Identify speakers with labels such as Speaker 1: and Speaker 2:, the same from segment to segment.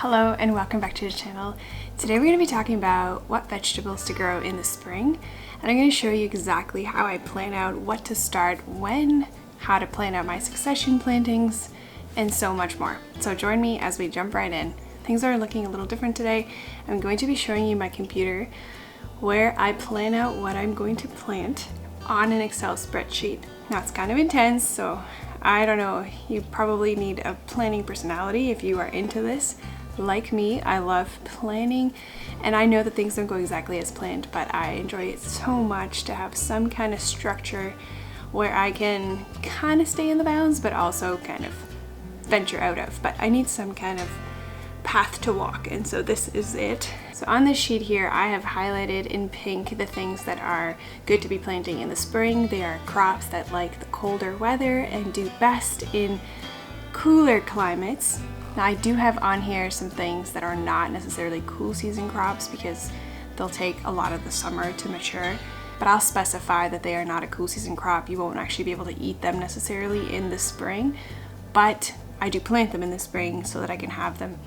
Speaker 1: Hello and welcome back to the channel. Today we're going to be talking about what vegetables to grow in the spring, and I'm going to show you exactly how I plan out what to start when, how to plan out my succession plantings, and so much more. So join me as we jump right in. Things are looking a little different today. I'm going to be showing you my computer where I plan out what I'm going to plant on an Excel spreadsheet. Now it's kind of intense, so I don't know, you probably need a planning personality if you are into this. Like me, I love planning, and I know that things don't go exactly as planned, but I enjoy it so much to have some kind of structure where I can kind of stay in the bounds, but also kind of venture out of. But I need some kind of path to walk, and so this is it. So on this sheet here, I have highlighted in pink the things that are good to be planting in the spring. They are crops that like the colder weather and do best in cooler climates. Now I do have on here some things that are not necessarily cool season crops because they'll take a lot of the summer to mature, but I'll specify that they are not a cool season crop. You won't actually be able to eat them necessarily in the spring, but I do plant them in the spring so that I can have them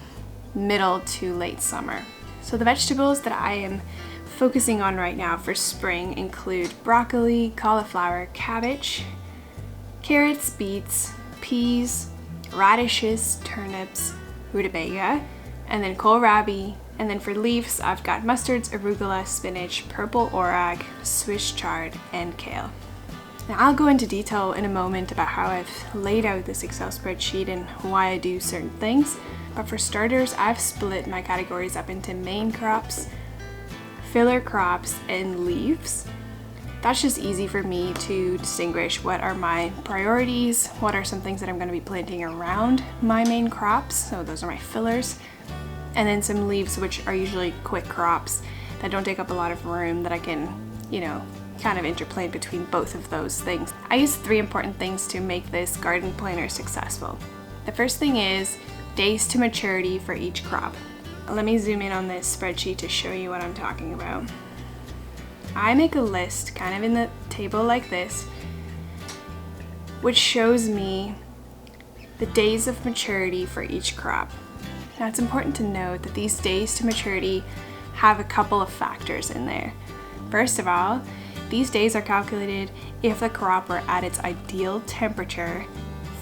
Speaker 1: middle to late summer. So the vegetables that I am focusing on right now for spring include broccoli, cauliflower, cabbage, carrots, beets, peas, radishes, turnips, rutabaga, and then kohlrabi. And then for leaves, I've got mustards, arugula, spinach, purple orag, Swiss chard, and kale. Now I'll go into detail in a moment about how I've laid out this Excel spreadsheet and why I do certain things. But for starters, I've split my categories up into main crops, filler crops, and leaves. That's just easy for me to distinguish what are my priorities, what are some things that I'm going to be planting around my main crops, so those are my fillers, and then some leaves, which are usually quick crops that don't take up a lot of room that I can, kind of interplant between both of those things. I use 3 important things to make this garden planner successful. The first thing is days to maturity for each crop. Let me zoom in on this spreadsheet to show you what I'm talking about. I make a list kind of in the table like this, which shows me the days of maturity for each crop. Now it's important to note that these days to maturity have a couple of factors in there. First of all, these days are calculated if the crop were at its ideal temperature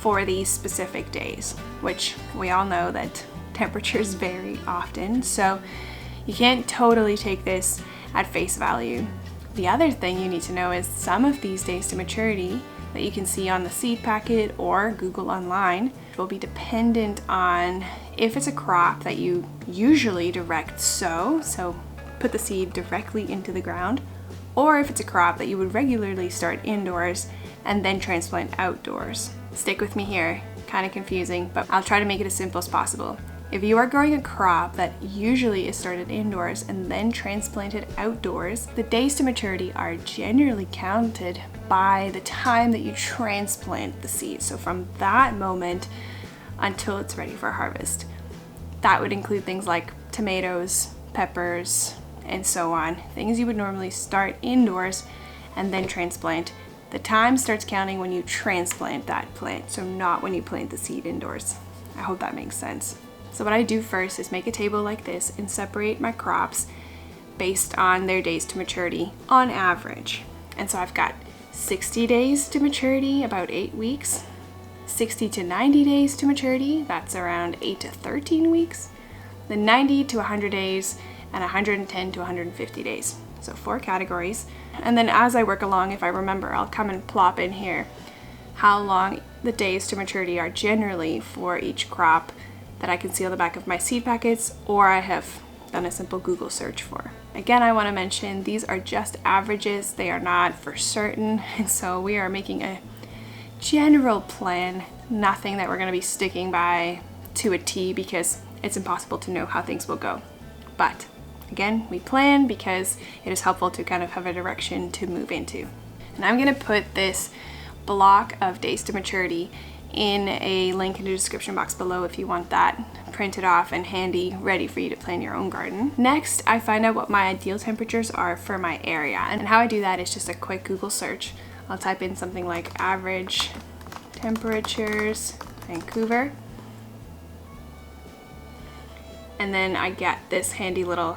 Speaker 1: for these specific days, which we all know that temperatures vary often, so you can't totally take this at face value. The other thing you need to know is some of these days to maturity that you can see on the seed packet or Google online will be dependent on if it's a crop that you usually direct sow, so put the seed directly into the ground, or if it's a crop that you would regularly start indoors and then transplant outdoors. Stick with me here, kind of confusing, but I'll try to make it as simple as possible. If you are growing a crop that usually is started indoors and then transplanted outdoors, the days to maturity are generally counted by the time that you transplant the seed. So from that moment until it's ready for harvest. That would include things like tomatoes, peppers, and so on. Things you would normally start indoors and then transplant. The time starts counting when you transplant that plant, so not when you plant the seed indoors. I hope that makes sense. So what I do first is make a table like this and separate my crops based on their days to maturity on average. And so I've got 60 days to maturity, about 8 weeks, 60 to 90 days to maturity, that's around 8 to 13 weeks, then 90 to 100 days, and 110 to 150 days. So 4 categories. And then as I work along, if I remember, I'll come and plop in here how long the days to maturity are generally for each crop that I can see on the back of my seed packets, or I have done a simple Google search for. Again, I want to mention these are just averages, they are not for certain, and so we are making a general plan, nothing that we're going to be sticking by to a T because it's impossible to know how things will go. But again, we plan because it is helpful to kind of have a direction to move into. And I'm going to put this block of days to maturity in a link in the description box below if you want that printed off and handy, ready for you to plan your own garden. Next, I find out what my ideal temperatures are for my area, and how I do that is just a quick Google search. I'll type in something like average temperatures Vancouver, and then I get this handy little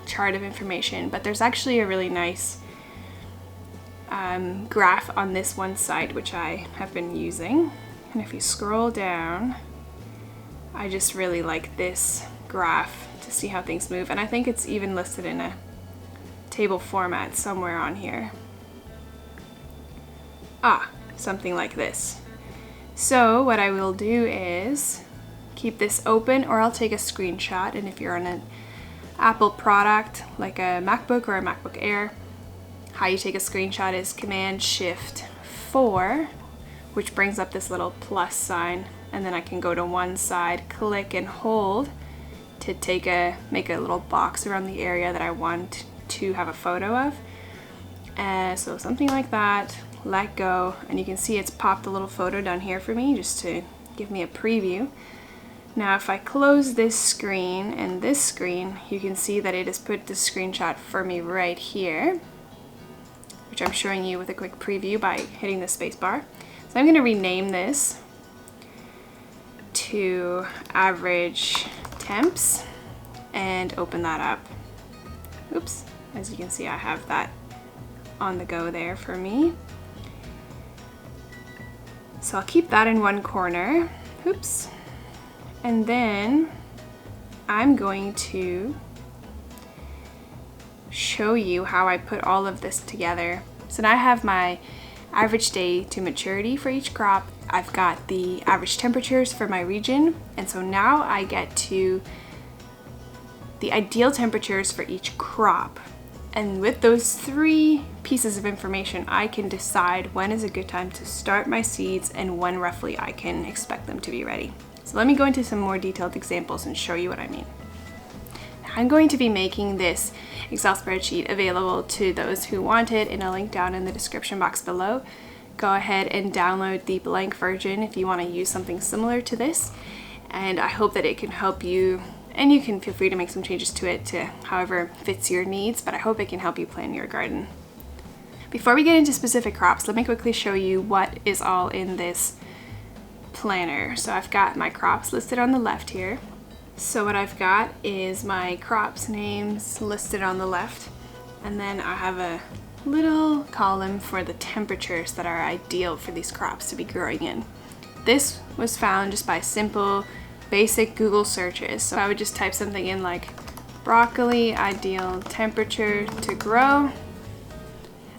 Speaker 1: chart of information. But there's actually a really nice graph on this one side which I have been using, and if you scroll down, I just really like this graph to see how things move, and I think it's even listed in a table format somewhere on here. Something like this. So what I will do is keep this open, or I'll take a screenshot, and if you're on an Apple product like a MacBook or a MacBook Air, how you take a screenshot is Command-Shift-4, which brings up this little plus sign, and then I can go to one side, click and hold to make a little box around the area that I want to have a photo of. So something like that, let go, and you can see it's popped a little photo down here for me just to give me a preview. Now if I close this screen and this screen, you can see that it has put the screenshot for me right here, which I'm showing you with a quick preview by hitting the space bar. So I'm going to rename this to average temps and open that up. Oops, as you can see, I have that on the go there for me. So I'll keep that in one corner. Oops. And then I'm going to show you how I put all of this together. So now I have my average day to maturity for each crop. I've got the average temperatures for my region, and so now I get to the ideal temperatures for each crop. And with those three pieces of information, I can decide when is a good time to start my seeds and when roughly I can expect them to be ready. So let me go into some more detailed examples and show you what I mean. I'm going to be making this Excel spreadsheet available to those who want it in a link down in the description box below. Go ahead and download the blank version if you want to use something similar to this, and I hope that it can help you, and you can feel free to make some changes to it to however fits your needs, but I hope it can help you plan your garden. Before we get into specific crops, let me quickly show you what is all in this planner. So I've got my crops listed on the left here. So what I've got is my crops names listed on the left, and then I have a little column for the temperatures that are ideal for these crops to be growing in. This was found just by simple basic Google searches. So I would just type something in like broccoli ideal temperature to grow,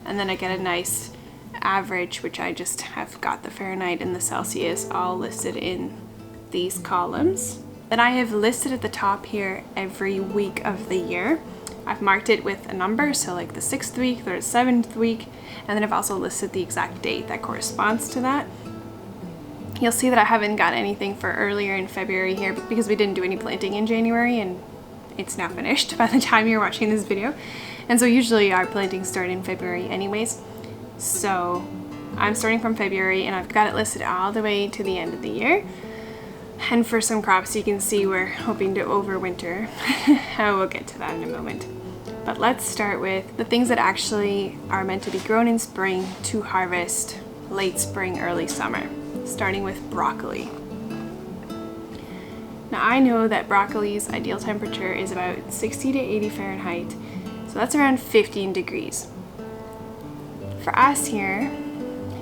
Speaker 1: and then I get a nice average, which I just have got the Fahrenheit and the Celsius all listed in these columns. Then I have listed at the top here every week of the year. I've marked it with a number, so like the 6th week or the 7th week, and then I've also listed the exact date that corresponds to that. You'll see that I haven't got anything for earlier in February here because we didn't do any planting in January, and it's now finished by the time you're watching this video. And so usually our plantings start in February anyways. So I'm starting from February, and I've got it listed all the way to the end of the year. And for some crops, you can see we're hoping to overwinter. We'll get to that in a moment. But let's start with the things that actually are meant to be grown in spring to harvest late spring, early summer, starting with broccoli. Now I know that broccoli's ideal temperature is about 60 to 80 Fahrenheit, so that's around 15 degrees. For us here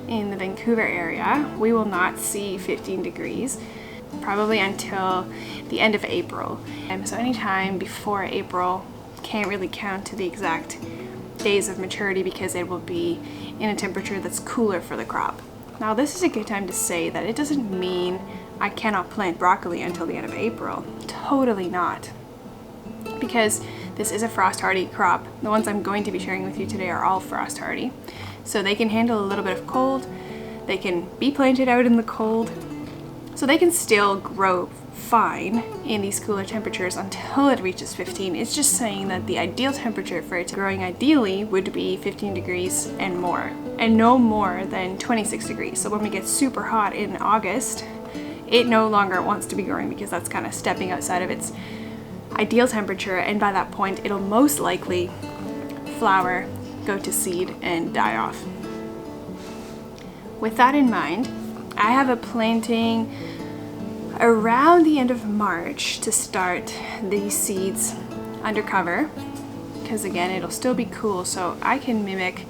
Speaker 1: in the Vancouver area, we will not see 15 degrees probably until the end of April. So anytime before April can't really count to the exact days of maturity because it will be in a temperature that's cooler for the crop. Now this is a good time to say that it doesn't mean I cannot plant broccoli until the end of April. Totally not. Because this is a frost hardy crop. The ones I'm going to be sharing with you today are all frost hardy. So they can handle a little bit of cold. They can be planted out in the cold. So they can still grow fine in these cooler temperatures until it reaches 15. It's just saying that the ideal temperature for it growing ideally would be 15 degrees and more, and no more than 26 degrees. So when we get super hot in August, it no longer wants to be growing because that's kind of stepping outside of its ideal temperature, and by that point it'll most likely flower, go to seed, and die off. With that in mind, I have a planting around the end of March to start these seeds under cover, because again, it'll still be cool, so I can mimic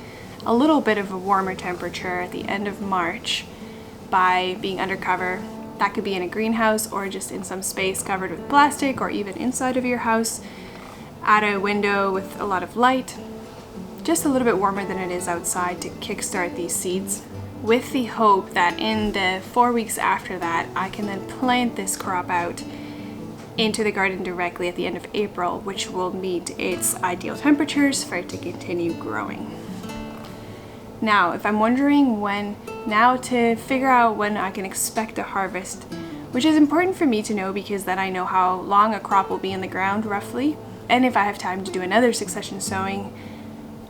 Speaker 1: a little bit of a warmer temperature at the end of March by being undercover. That could be in a greenhouse or just in some space covered with plastic, or even inside of your house at a window with a lot of light, just a little bit warmer than it is outside to kickstart these seeds, with the hope that in the 4 weeks after that I can then plant this crop out into the garden directly at the end of April, which will meet its ideal temperatures for it to continue growing. Now, if I'm wondering now to figure out when I can expect a harvest, which is important for me to know because then I know how long a crop will be in the ground roughly, and if I have time to do another succession sowing,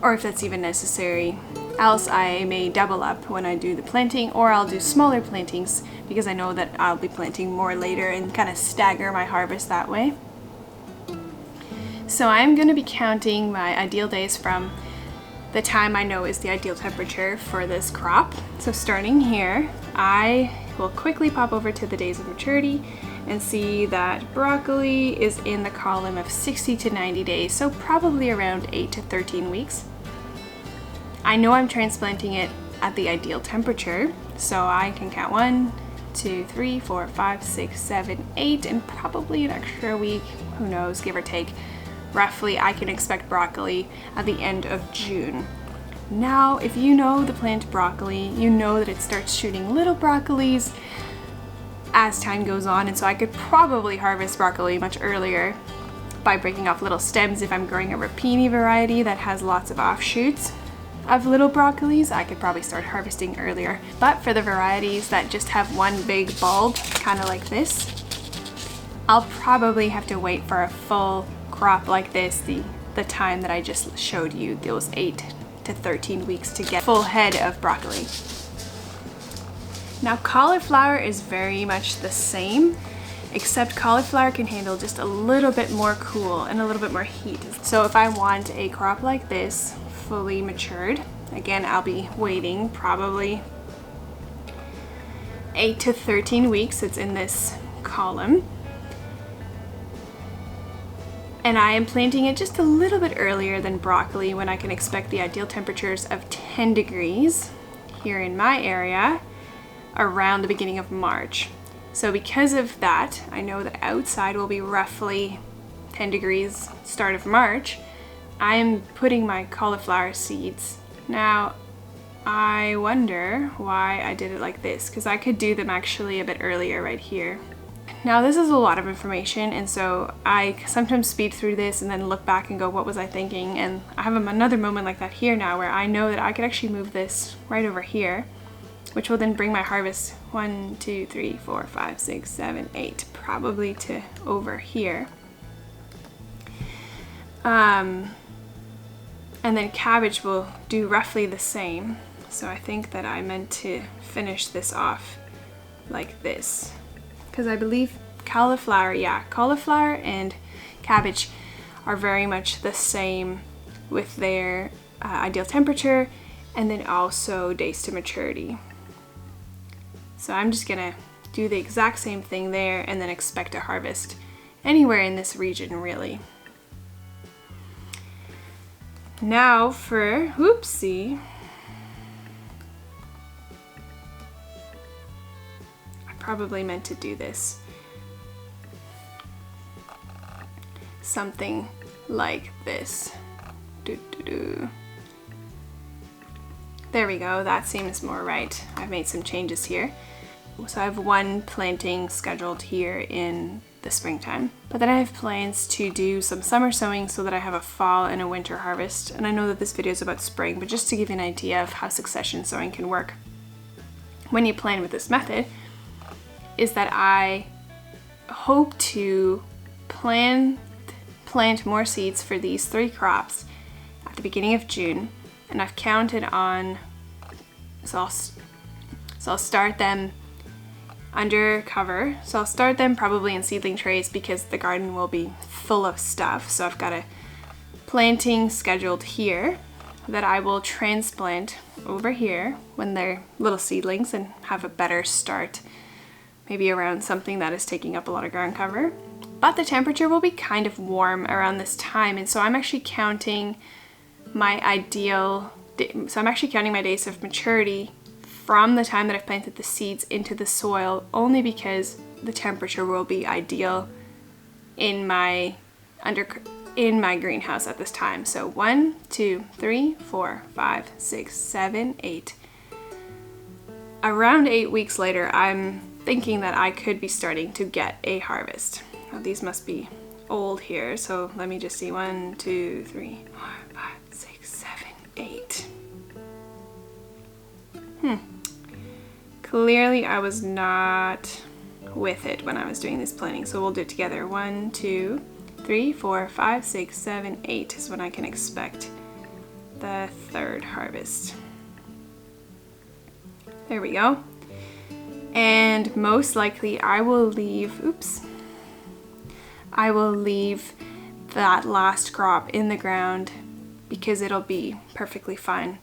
Speaker 1: or if that's even necessary. Else I may double up when I do the planting, or I'll do smaller plantings because I know that I'll be planting more later and kind of stagger my harvest that way. So I'm going to be counting my ideal days from the time I know is the ideal temperature for this crop. So starting here, I will quickly pop over to the days of maturity and see that broccoli is in the column of 60 to 90 days, so probably around 8 to 13 weeks. I know I'm transplanting it at the ideal temperature, so I can count 1, 2, 3, 4, 5, 6, 7, 8, and probably an extra week, who knows, give or take. Roughly, I can expect broccoli at the end of June. Now, if you know the plant broccoli, you know that it starts shooting little broccolis as time goes on, and so I could probably harvest broccoli much earlier by breaking off little stems. If I'm growing a rapini variety that has lots of offshoots of little broccolis, I could probably start harvesting earlier. But for the varieties that just have one big bulb, kind of like this, I'll probably have to wait for a full crop like this, the time that I just showed you, those 8 to 13 weeks to get full head of broccoli. Now cauliflower is very much the same, except cauliflower can handle just a little bit more cool and a little bit more heat. So if I want a crop like this, fully matured, again, I'll be waiting probably 8 to 13 weeks. It's in this column. And I am planting it just a little bit earlier than broccoli, when I can expect the ideal temperatures of 10 degrees here in my area around the beginning of March. So because of that, I know that outside will be roughly 10 degrees start of March. I am putting my cauliflower seeds. Now, I wonder why I did it like this, because I could do them actually a bit earlier right here. Now this is a lot of information, and so I sometimes speed through this and then look back and go, what was I thinking? And I have another moment like that here now, where I know that I could actually move this right over here, which will then bring my harvest 1, 2, 3, 4, 5, 6, 7, 8, probably to over here. And then cabbage will do roughly the same. So I think that I meant to finish this off like this, because I believe cauliflower and cabbage are very much the same with their ideal temperature, and then also days to maturity. So I'm just gonna do the exact same thing there and then expect a harvest anywhere in this region, really. Now for, whoopsie, I probably meant to do this something like this. There we go, that seems more right. I've made some changes here. So I have one planting scheduled here in the springtime, but then I have plans to do some summer sowing so that I have a fall and a winter harvest. And I know that this video is about spring, but just to give you an idea of how succession sowing can work when you plan with this method, is that I hope to plant more seeds for these 3 crops at the beginning of June, and I've counted on, so I'll start them under cover. So I'll start them probably in seedling trays because the garden will be full of stuff. So I've got a planting scheduled here that I will transplant over here when they're little seedlings and have a better start maybe around something that is taking up a lot of ground cover. But the temperature will be kind of warm around this time, and so I'm actually counting my days of maturity from the time that I've planted the seeds into the soil, only because the temperature will be ideal in my greenhouse at this time. So 1, 2, 3, 4, 5, 6, 7, 8. Around 8 weeks later, I'm thinking that I could be starting to get a harvest. Now, these must be old here, so let me just see. 1, 2, 3, 4, 5, 6, 7, 8. Clearly I was not with it when I was doing this planting, so we'll do it together. 1, 2, 3, 4, 5, 6, 7, 8 is when I can expect the third harvest. There we go. And most likely I will leave that last crop in the ground because it'll be perfectly fine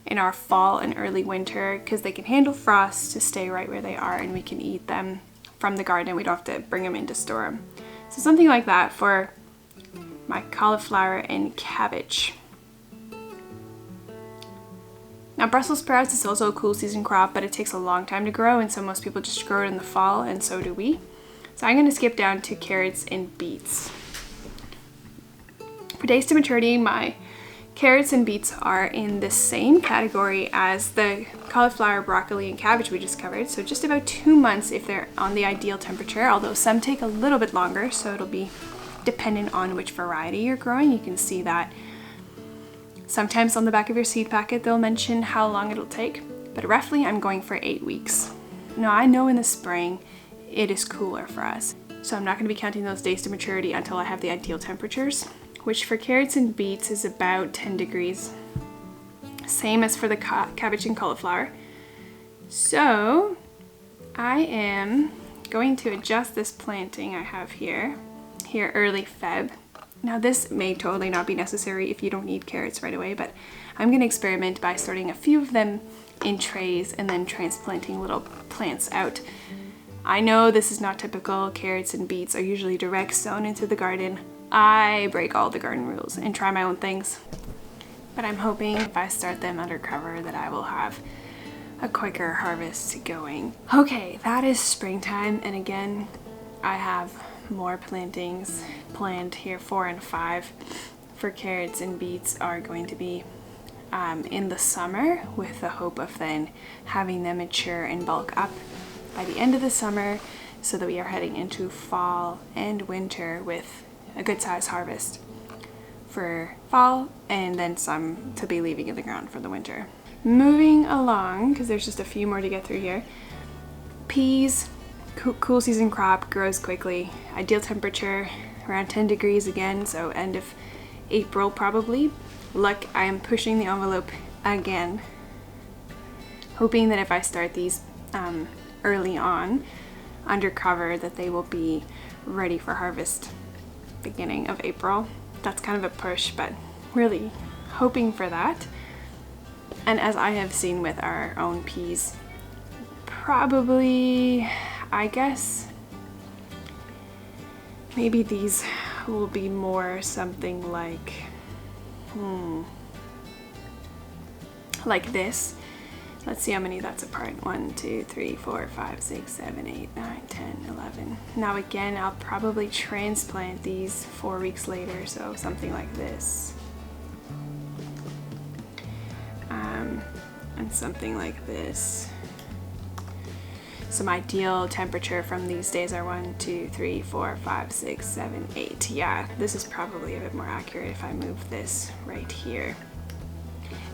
Speaker 1: in our fall and early winter, because they can handle frost to stay right where they are, and we can eat them from the garden. We don't have to bring them in to store them. So something like that for my cauliflower and cabbage. Now, Brussels sprouts is also a cool season crop, but it takes a long time to grow, and so most people just grow it in the fall, and so do we. So I'm going to skip down to carrots and beets. For days to maturity, my carrots and beets are in the same category as the cauliflower, broccoli, and cabbage we just covered. So just about 2 months if they're on the ideal temperature, although some take a little bit longer, so it'll be dependent on which variety you're growing. You can see that sometimes on the back of your seed packet they'll mention how long it'll take, but roughly I'm going for 8 weeks. Now, I know in the spring it is cooler for us, so I'm not going to be counting those days to maturity until I have the ideal temperatures, which for carrots and beets is about 10 degrees. Same as for the cabbage and cauliflower. So I am going to adjust this planting I have here early Feb. Now, this may totally not be necessary if you don't need carrots right away, but I'm going to experiment by starting a few of them in trays and then transplanting little plants out. I know this is not typical. Carrots and beets are usually direct sown into the garden. I break all the garden rules and try my own things, but I'm hoping if I start them under cover that I will have a quicker harvest going. Okay, that is springtime, and again, I have more plantings planned here. 4 and 5 for carrots and beets are going to be in the summer, with the hope of then having them mature and bulk up by the end of the summer, so that we are heading into fall and winter with a good size harvest for fall, and then some to be leaving in the ground for the winter. Moving along, because there's just a few more to get through here. Peas, cool season crop, grows quickly. Ideal temperature around 10 degrees again, so end of April probably. Look, I am pushing the envelope again, hoping that if I start these early on under cover that they will be ready for harvest beginning of April. That's kind of a push, but really hoping for that. And as I have seen with our own peas, probably, I guess, maybe these will be more something like this. Let's see how many that's apart. 1, 2, 3, 4, 5, 6, 7, 8, 9, 10, 11. Now again, I'll probably transplant these 4 weeks later, so something like this. And something like this. Some ideal temperature from these days are 1, 2, 3, 4, 5, 6, 7, 8. Yeah, this is probably a bit more accurate if I move this right here.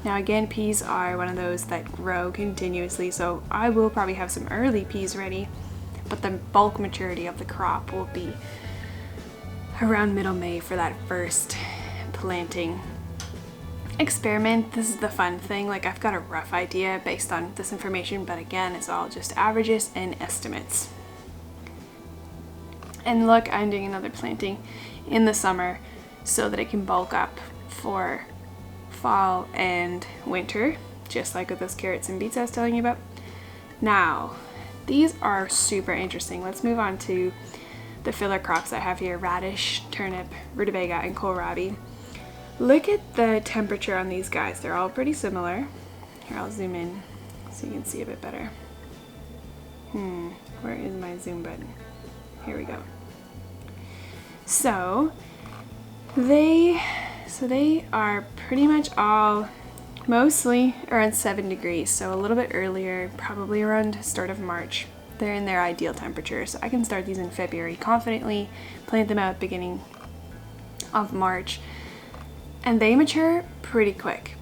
Speaker 1: Now again, peas are one of those that grow continuously, so I will probably have some early peas ready, but the bulk maturity of the crop will be around middle May for that first planting. Experiment, this is the fun thing. Like, I've got a rough idea based on this information, but again, it's all just averages and estimates. And look, I'm doing another planting in the summer so that it can bulk up for fall and winter, just like with those carrots and beets I was telling you about. Now, These are super interesting. Let's move on to the filler crops I have here: radish, turnip, rutabaga, and kohlrabi. Look at the temperature on these guys. They're all pretty similar. Here, I'll zoom in so you can see a bit better. Where is my zoom button? Here we go. So they are pretty much all mostly around 7 degrees, so a little bit earlier, probably around start of March. They're in their ideal temperature, so I can start these in February confidently, plant them out beginning of March, and they mature pretty quick.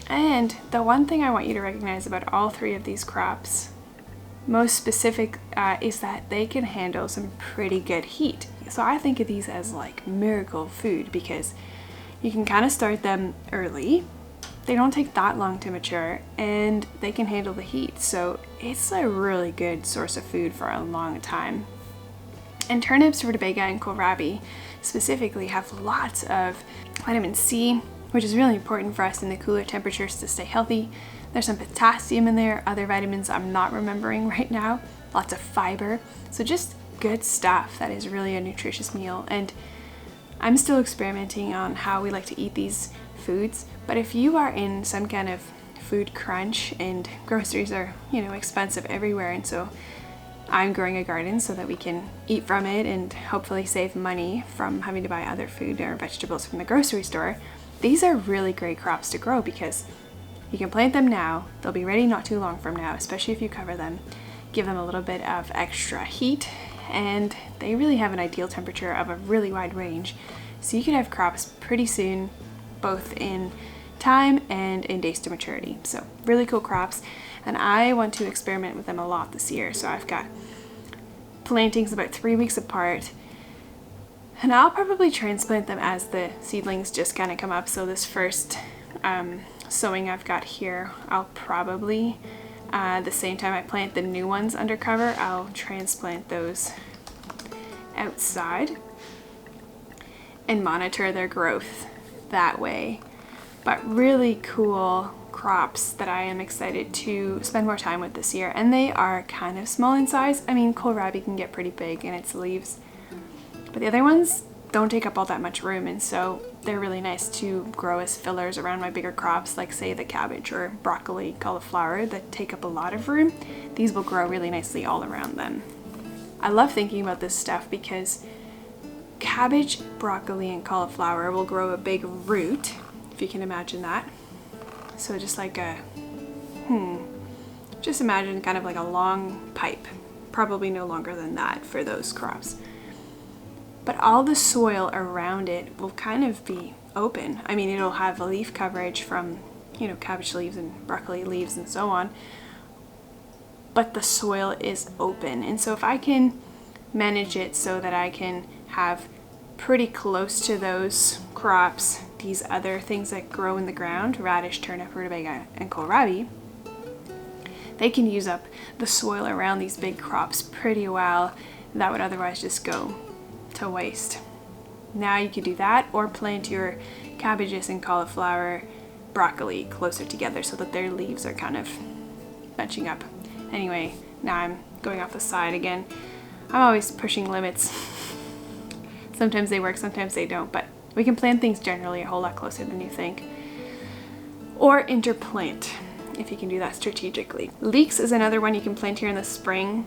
Speaker 1: And the one thing I want you to recognize about all three of these crops, most specific, is that they can handle some pretty good heat. So I think of these as like miracle food because you can kind of start them early. They don't take that long to mature and they can handle the heat. So it's a really good source of food for a long time. And turnips, rutabaga, and kohlrabi specifically have lots of vitamin C, which is really important for us in the cooler temperatures to stay healthy. There's some potassium in there, other vitamins I'm not remembering right now, lots of fiber. So just good stuff that is really a nutritious meal. And I'm still experimenting on how we like to eat these foods, but if you are in some kind of food crunch and groceries are, expensive everywhere, and so I'm growing a garden so that we can eat from it and hopefully save money from having to buy other food or vegetables from the grocery store, these are really great crops to grow because you can plant them now, they'll be ready not too long from now, especially if you cover them, give them a little bit of extra heat, and they really have an ideal temperature of a really wide range. So you can have crops pretty soon, both in time and in days to maturity. So really cool crops, and I want to experiment with them a lot this year. So I've got plantings about 3 weeks apart, and I'll probably transplant them as the seedlings just kind of come up. So this first sowing I've got here, I'll probably the same time I plant the new ones under cover, I'll transplant those outside and monitor their growth that way. But really cool crops that I am excited to spend more time with this year, and they are kind of small in size. I mean, kohlrabi can get pretty big in its leaves, but the other ones don't take up all that much room, and so they're really nice to grow as fillers around my bigger crops, like say the cabbage or broccoli, cauliflower, that take up a lot of room. These will grow really nicely all around them. I love thinking about this stuff because cabbage, broccoli, and cauliflower will grow a big root, if you can imagine that. So just like just imagine kind of like a long pipe, probably no longer than that for those crops. But all the soil around it will kind of be open. I mean, it'll have a leaf coverage from, cabbage leaves and broccoli leaves and so on, but the soil is open. And so if I can manage it so that I can have pretty close to those crops these other things that grow in the ground, radish, turnip, rutabaga, and kohlrabi, they can use up the soil around these big crops pretty well that would otherwise just go to waste. Now you could do that, or plant your cabbages and cauliflower, broccoli closer together so that their leaves are kind of bunching up. Anyway, now I'm going off the side again. I'm always pushing limits. Sometimes they work, sometimes they don't, but we can plant things generally a whole lot closer than you think. Or interplant, if you can do that strategically. Leeks is another one you can plant here in the spring.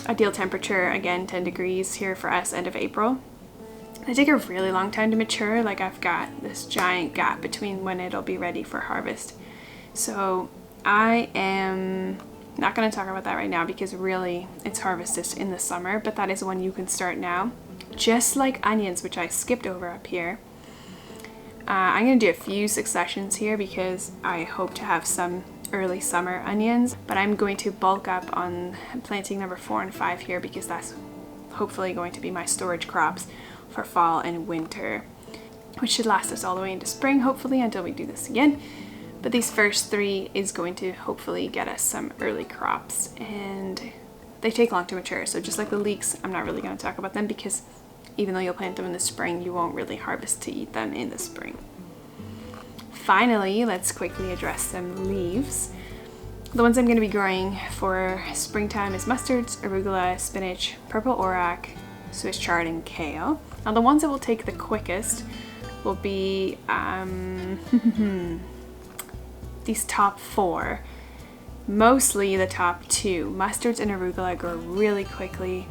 Speaker 1: Ideal temperature, again, 10 degrees here for us, end of April. They take a really long time to mature. Like, I've got this giant gap between when it'll be ready for harvest. So I am not going to talk about that right now because really it's harvested in the summer, but that is when you can start now. Just like onions, which I skipped over up here. I'm going to do a few successions here because I hope to have some early summer onions, but I'm going to bulk up on planting number 4 and 5 here because that's hopefully going to be my storage crops for fall and winter, which should last us all the way into spring, hopefully, until we do this again. But these first 3 is going to hopefully get us some early crops, and they take long to mature. So just like the leeks, I'm not really going to talk about them because even though you'll plant them in the spring, you won't really harvest to eat them in the spring. Finally, let's quickly address some leaves. The ones I'm going to be growing for springtime is mustards, arugula, spinach, purple orac, Swiss chard, and kale. Now the ones that will take the quickest will be these top 4. Mostly the top 2. Mustards and arugula grow really quickly.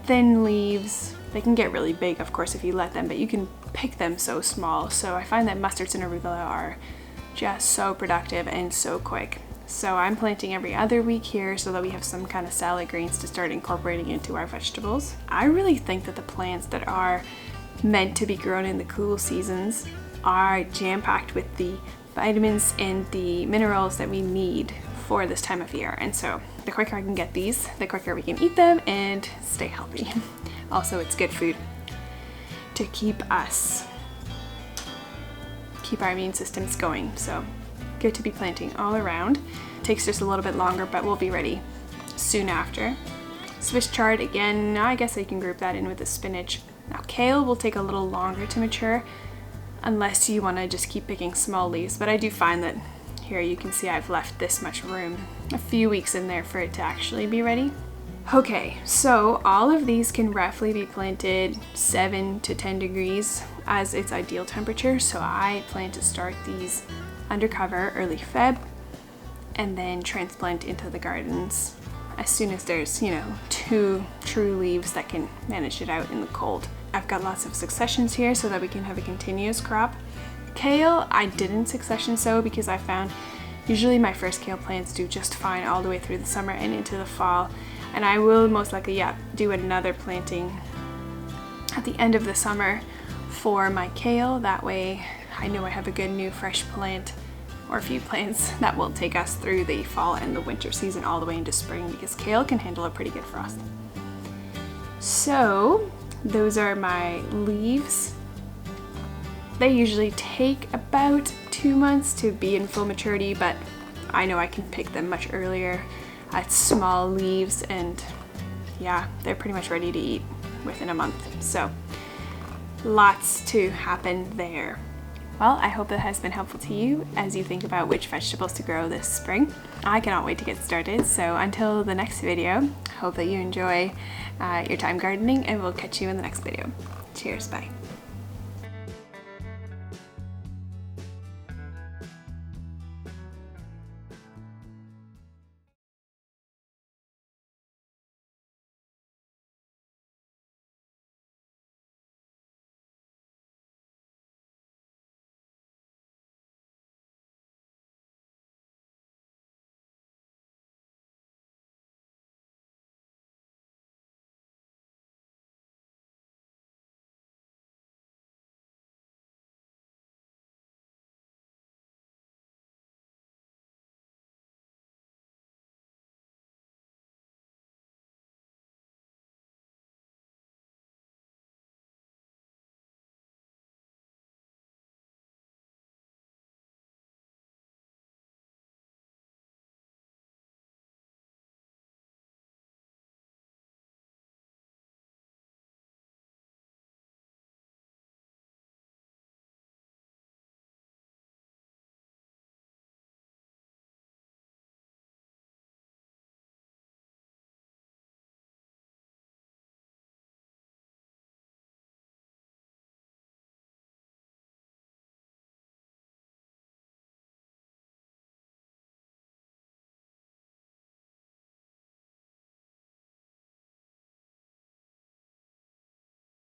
Speaker 1: Thin leaves. They can get really big, of course, if you let them, but you can pick them so small. So I find that mustards and arugula are just so productive and so quick. So I'm planting every other week here so that we have some kind of salad greens to start incorporating into our vegetables. I really think that the plants that are meant to be grown in the cool seasons are jam-packed with the vitamins and the minerals that we need for this time of year. And so the quicker I can get these, the quicker we can eat them and stay healthy. Also, it's good food to keep our immune systems going. So good to be planting all around. Takes just a little bit longer, but we'll be ready soon after. Swiss chard, again, I guess I can group that in with the spinach. Now kale will take a little longer to mature unless you want to just keep picking small leaves, but I do find that here you can see I've left this much room, a few weeks in there for it to actually be ready. Okay, so all of these can roughly be planted 7 to 10 degrees as its ideal temperature, so I plan to start these undercover early Feb and then transplant into the gardens as soon as there's, 2 true leaves that can manage it out in the cold. I've got lots of successions here so that we can have a continuous crop. Kale, I didn't succession sow because I found usually my first kale plants do just fine all the way through the summer and into the fall. And I will most likely, do another planting at the end of the summer for my kale. That way I know I have a good new fresh plant or a few plants that will take us through the fall and the winter season all the way into spring, because kale can handle a pretty good frost. So those are my leaves. They usually take about 2 months to be in full maturity, but I know I can pick them much earlier at small leaves, and they're pretty much ready to eat within a month. So lots to happen there. Well, I hope that has been helpful to you as you think about which vegetables to grow this spring. I cannot wait to get started, so until the next video, hope that you enjoy your time gardening, and we'll catch you in the next video. Cheers, bye.